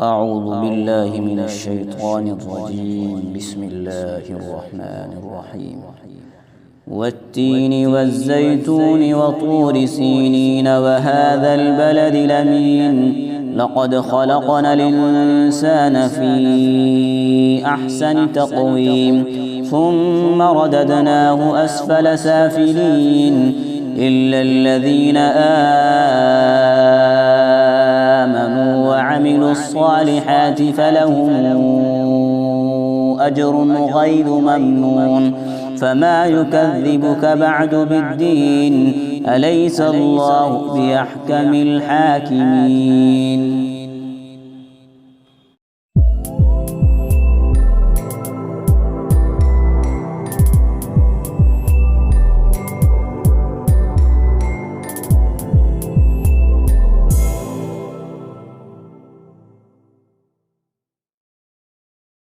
أعوذ بالله من الشيطان الرجيم. بسم الله الرحمن الرحيم. والتين والزيتون وطور سينين وهذا البلد الأمين لقد خلقنا الإنسان في أحسن تقويم ثم رددناه أسفل سافلين إلا الذين آمنوا وعملوا الصالحات فلهم أجر غير ممنون فما يكذبك بعد بالدين أليس الله بأحكم الحاكمين.